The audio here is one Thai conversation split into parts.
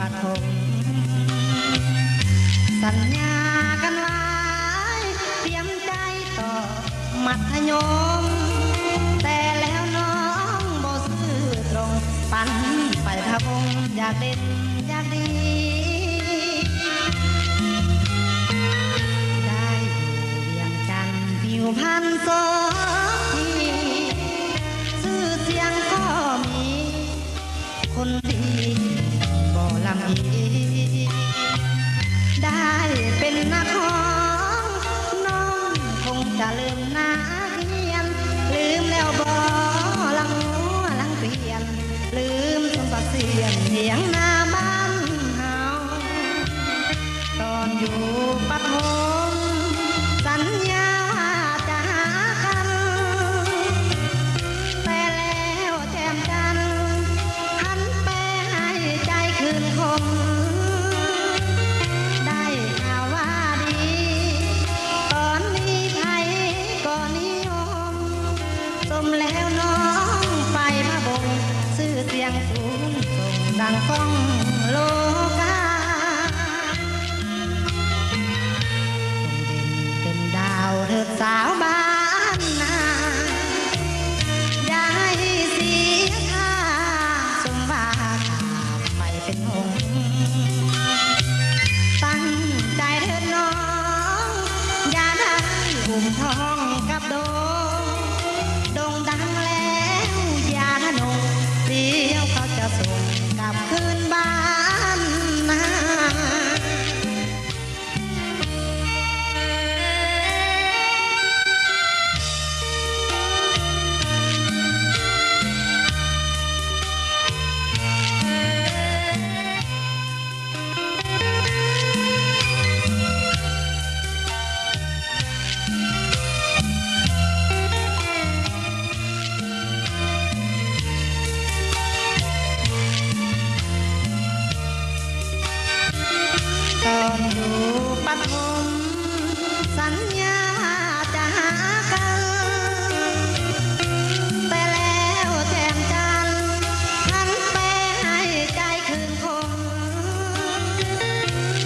ปฐมสัญญากันไว้เตรียมใจต่อมัธยมแต่แล้วน้องบ่ซื่อตรงปันไปทะวงอยากเด่นอยากดีได้อยู่เวียงจันทร์ผิวพรรณสดชื่อเสียงก็มีคนดีบ่ลำอีได้เป็นนักร้องน้องคงจะลืมหน้าเขียนลืมแล้วบ่ลังหัวลังเปลี่ยนลืมสมบัติเสียนเถียงหน้าบ้านเฮาตอนอยู่ปฐมสัญญาจะหากันแต่แล้วแจ่มจันทร์หันไปให้ใจคืนคมได้ข่าวว่าดีตอนนี้ใครก็นิยมสมแล้วน้องไปพะบงชื่อเสียงสูงส่งดังก้องโลกาเป็นดาวเถิดสาวบ้านนาอย่าให้เสียค่าสมบัติไปเป็นหงส์ตั้งใจเถิดน้องอย่าได้หุ่มทองกับโดงดังแล้วอย่าหนงเดี๋ยวเขาจะส่งกลับคืนบ้านนาตอนอยู่ปฐมสัญญาจะหากันแต่แล้วแจ่มจันทร์หันไปให้ใจคืนคม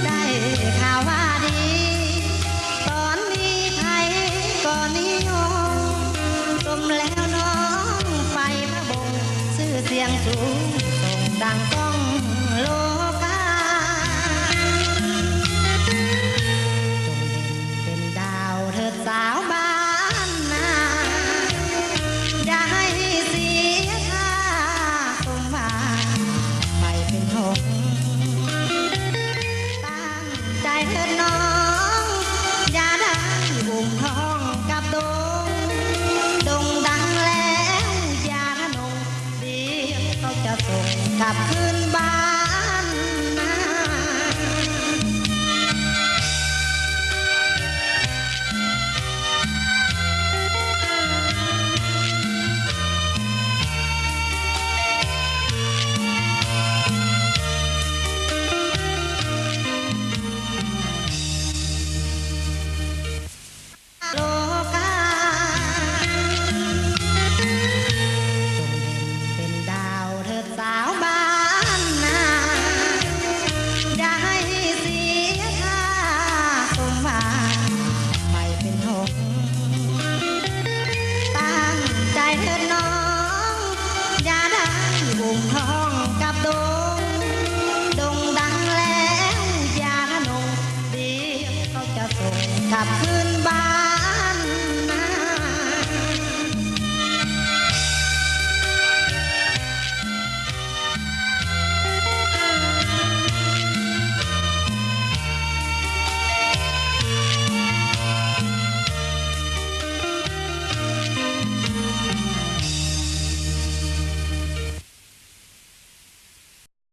ได้ข่าวว่าดีตอนนี้ใครก็นิยมสมแล้วน้องไปพะบงชื่อเสียงสูงส่งดังก้องโลกาสาวบ้านนาอย่าให้เสียค่าสมบัติไปเป็นหงส์ตั้งใจเถิดน้องอย่าได้หุ่มทองกับโดงดังแล้วอย่าหนงเดี๋ยวเขาจะส่งกลับคืนบ้าน